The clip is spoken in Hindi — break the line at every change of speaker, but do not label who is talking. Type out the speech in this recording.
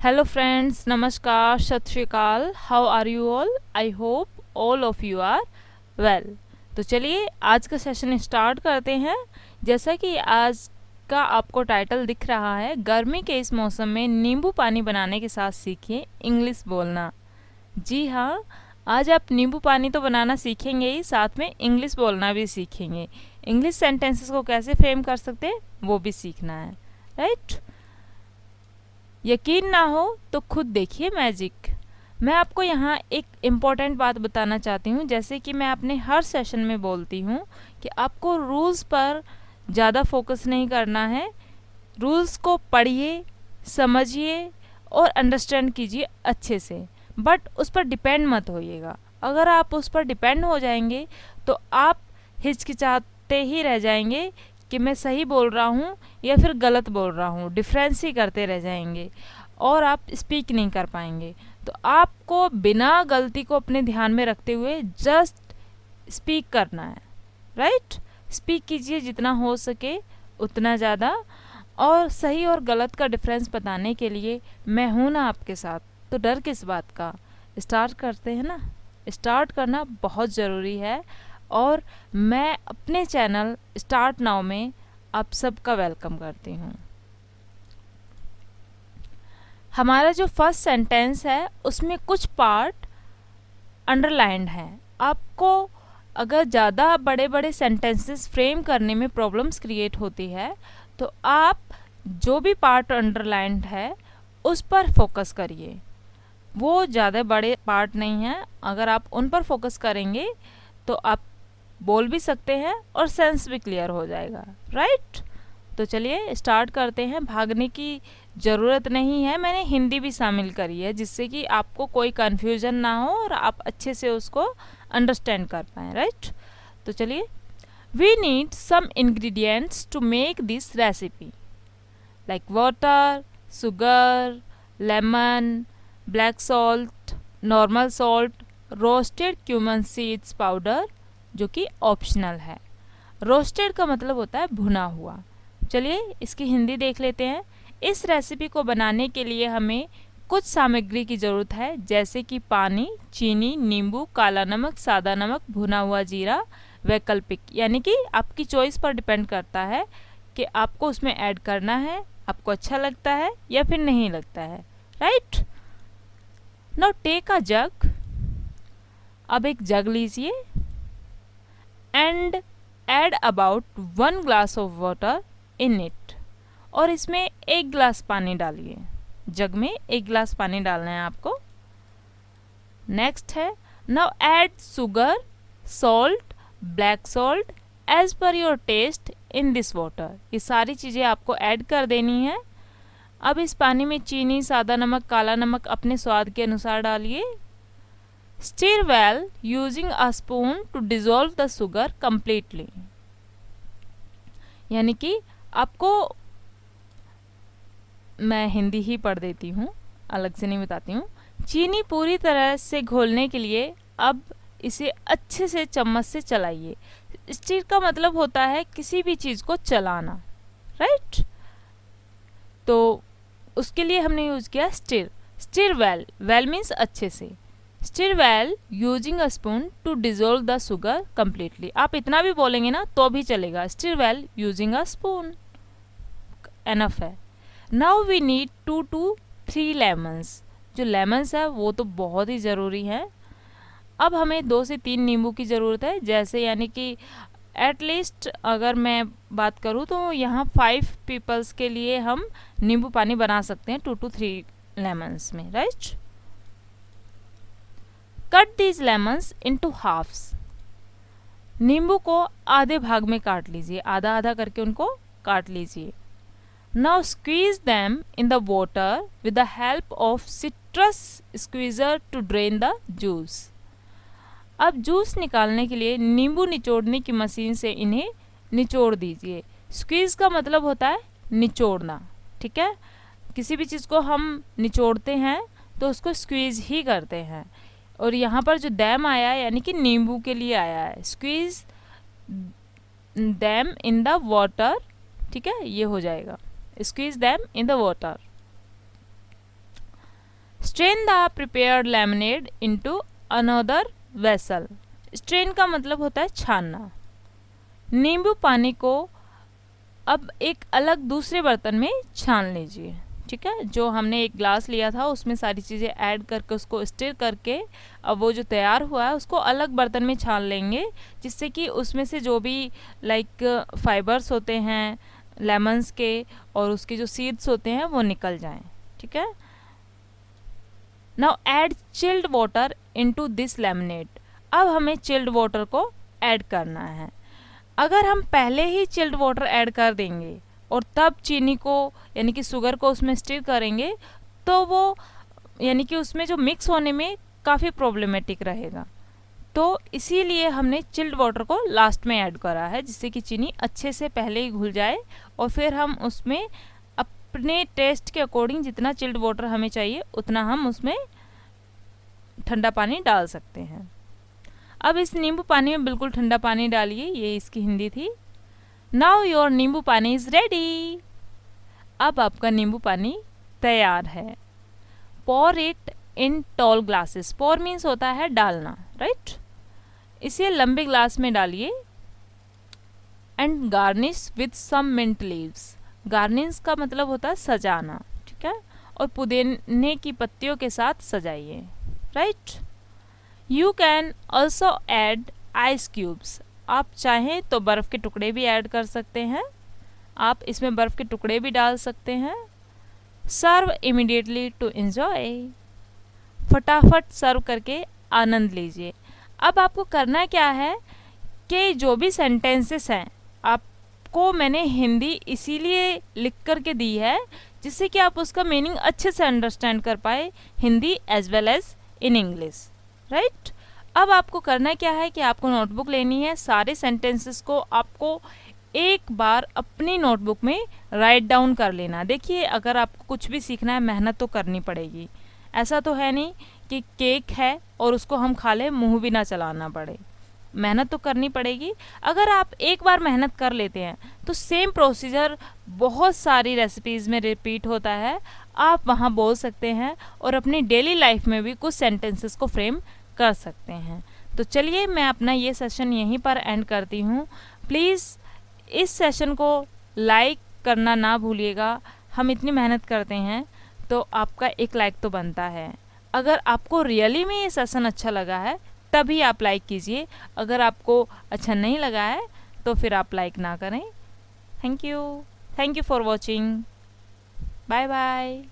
Hello friends, Namaskar, Sat Shri Akal. How are you all? I hope all of you are well. तो चलिए आज का सेशन स्टार्ट करते हैं। जैसा कि आज का आपको टाइटल दिख रहा है, गर्मी के इस मौसम में नींबू पानी बनाने के साथ सीखिए इंग्लिश बोलना। जी हाँ, आज आप नींबू पानी तो बनाना सीखेंगे ही, साथ में इंग्लिश बोलना भी सीखेंगे। इंग्लिश सेंटेंसेस को कैसे फ्रेम कर सकते हैं वो भी सीखना है, राइट? यकीन ना हो तो खुद देखिए मैजिक। मैं आपको यहाँ एक इम्पॉर्टेंट बात बताना चाहती हूँ। जैसे कि मैं अपने हर सेशन में बोलती हूँ कि आपको रूल्स पर ज़्यादा फोकस नहीं करना है। रूल्स को पढ़िए, समझिए और अंडरस्टैंड कीजिए अच्छे से, बट उस पर डिपेंड मत होइएगा। अगर आप उस पर डिपेंड हो जाएंगे तो आप हिचकिचाते ही रह जाएंगे कि मैं सही बोल रहा हूँ या फिर गलत बोल रहा हूँ, डिफरेंस ही करते रह जाएंगे और आप स्पीक नहीं कर पाएंगे। तो आपको बिना गलती को अपने ध्यान में रखते हुए जस्ट स्पीक करना है, राइट? स्पीक कीजिए जितना हो सके उतना ज़्यादा, और सही और गलत का डिफरेंस बताने के लिए मैं हूँ ना आपके साथ, तो डर किस बात का। स्टार्ट करते हैं ना। स्टार्ट करना बहुत ज़रूरी है और मैं अपने चैनल स्टार्ट नाउ में आप सबका वेलकम करती हूँ। हमारा जो फर्स्ट सेंटेंस है उसमें कुछ पार्ट अंडरलाइंड है। आपको अगर ज़्यादा बड़े बड़े सेंटेंसेस फ्रेम करने में प्रॉब्लम्स क्रिएट होती है तो आप जो भी पार्ट अंडरलाइंड है उस पर फोकस करिए। वो ज़्यादा बड़े पार्ट नहीं हैं, अगर आप उन पर फोकस करेंगे तो आप बोल भी सकते हैं और सेंस भी क्लियर हो जाएगा, राइट? तो चलिए स्टार्ट करते हैं। भागने की ज़रूरत नहीं है, मैंने हिंदी भी शामिल करी है जिससे कि आपको कोई कन्फ्यूजन ना हो और आप अच्छे से उसको अंडरस्टैंड कर पाएँ, राइट? तो चलिए, we need some ingredients to make this recipe like water, sugar, lemon, black salt, normal salt, roasted cumin seeds powder जो कि ऑप्शनल है। रोस्टेड का मतलब होता है भुना हुआ। चलिए इसकी हिंदी देख लेते हैं। इस रेसिपी को बनाने के लिए हमें कुछ सामग्री की ज़रूरत है, जैसे कि पानी, चीनी, नींबू, काला नमक, सादा नमक, भुना हुआ जीरा। वैकल्पिक यानी कि आपकी चॉइस पर डिपेंड करता है कि आपको उसमें ऐड करना है, आपको अच्छा लगता है या फिर नहीं लगता है, right? Now take a jug. अब एक जग लीजिए and add about 1 glass of water in it, और इसमें 1 ग्लास पानी डालिए। जग में 1 ग्लास पानी डालना है आपको। नेक्स्ट है, now add sugar, salt, black salt as per your taste in this water. ये सारी चीज़ें आपको ऐड कर देनी है। अब इस पानी में चीनी, सादा नमक, काला नमक अपने स्वाद के अनुसार डालिए। Stir well using a spoon to dissolve the sugar completely। यानी कि आपको, मैं हिंदी ही पढ़ देती हूँ, अलग से नहीं बताती हूँ। चीनी पूरी तरह से घोलने के लिए अब इसे अच्छे से चम्मच से चलाइए। स्टीर का मतलब होता है किसी भी चीज़ को चलाना, राइट? तो उसके लिए हमने यूज़ किया stir. Stir well, well means अच्छे से। Stir well using a spoon to dissolve the sugar completely। आप इतना भी बोलेंगे ना तो भी चलेगा। Stir well using a spoon, enough है। Now we need 2 to 3 lemons। जो लेमन्स है वो तो बहुत ही ज़रूरी है। अब हमें 2 से 3 नींबू की ज़रूरत है, जैसे यानी कि एटलीस्ट अगर मैं बात करूँ तो यहाँ 5 पीपल्स के लिए हम नींबू पानी बना सकते हैं 2 to 3 लेमन्स में, right? Cut these lemons into halves. नींबू को आधे भाग में काट लीजिए, आधा आधा करके उनको काट लीजिए। Now squeeze them in the water with the help of citrus squeezer to drain the juice. अब जूस निकालने के लिए नींबू निचोड़ने की मशीन से इन्हें निचोड़ दीजिए। स्क्वीज का मतलब होता है निचोड़ना, ठीक है? किसी भी चीज़ को हम निचोड़ते हैं तो उसको स्क्वीज ही करते हैं। और यहाँ पर जो दैम आया है यानी कि नींबू के लिए आया है। Squeeze them in the water, ठीक है? ये हो जाएगा squeeze them in the water. Strain the prepared lemonade into another vessel. Strain का मतलब होता है छानना। नींबू पानी को अब एक अलग दूसरे बर्तन में छान लीजिए। ठीक है, जो हमने एक ग्लास लिया था उसमें सारी चीज़ें ऐड करके उसको स्टिर करके अब वो जो तैयार हुआ है उसको अलग बर्तन में छान लेंगे, जिससे कि उसमें से जो भी लाइक फाइबर्स होते हैं लेमन्स के और उसके जो सीड्स होते हैं वो निकल जाएं। ठीक है, now add chilled water into this lemonade. अब हमें चिल्ड वाटर को ऐड करना है। अगर हम पहले ही चिल्ड वाटर ऐड कर देंगे और तब चीनी को यानी कि शुगर को उसमें स्टिर करेंगे तो वो यानी कि उसमें जो मिक्स होने में काफ़ी प्रॉब्लमेटिक रहेगा। तो इसीलिए हमने चिल्ड वाटर को लास्ट में ऐड करा है, जिससे कि चीनी अच्छे से पहले ही घुल जाए और फिर हम उसमें अपने टेस्ट के अकॉर्डिंग जितना चिल्ड वाटर हमें चाहिए उतना हम उसमें ठंडा पानी डाल सकते हैं। अब इस नींबू पानी में बिल्कुल ठंडा पानी डालिए, ये इसकी हिंदी थी। नाउ योर नींबू पानी इज रेडी। अब आपका नींबू पानी तैयार है। Pour it in tall glasses. Pour means होता है डालना, राइट। इसे लंबे ग्लास में डालिए and garnish with some mint leaves. Garnish का मतलब होता है सजाना, ठीक है, और पुदीने की पत्तियों के साथ सजाइए, right. You can also add ice cubes. आप चाहें तो बर्फ़ के टुकड़े भी ऐड कर सकते हैं। आप इसमें बर्फ़ के टुकड़े भी डाल सकते हैं। सर्व इमीडिएटली टू एंजॉय। फटाफट सर्व करके आनंद लीजिए। अब आपको करना क्या है कि जो भी सेंटेंसेस हैं आपको मैंने हिंदी इसीलिए लिख करके दी है जिससे कि आप उसका मीनिंग अच्छे से अंडरस्टैंड कर पाए, Hindi as well as in English, right. अब आपको करना क्या है कि आपको नोटबुक लेनी है। सारे सेंटेंसेस को आपको एक बार अपनी नोटबुक में राइट डाउन कर लेना। देखिए, अगर आपको कुछ भी सीखना है मेहनत तो करनी पड़ेगी। ऐसा तो है नहीं कि केक है और उसको हम खा लें, मुंह भी ना चलाना पड़े। मेहनत तो करनी पड़ेगी। अगर आप एक बार मेहनत कर लेते हैं तो सेम प्रोसीजर बहुत सारी रेसिपीज़ में रिपीट होता है। आप वहाँ बोल सकते हैं और अपनी डेली लाइफ में भी कुछ सेंटेंसेस को फ्रेम कर सकते हैं। तो चलिए, मैं अपना ये सेशन यहीं पर एंड करती हूँ। प्लीज़ इस सेशन को लाइक करना ना भूलिएगा। हम इतनी मेहनत करते हैं तो आपका एक लाइक तो बनता है। अगर आपको रियली में ये सेशन अच्छा लगा है तभी आप लाइक कीजिए। अगर आपको अच्छा नहीं लगा है तो फिर आप लाइक ना करें। Thank you for watching. Bye bye.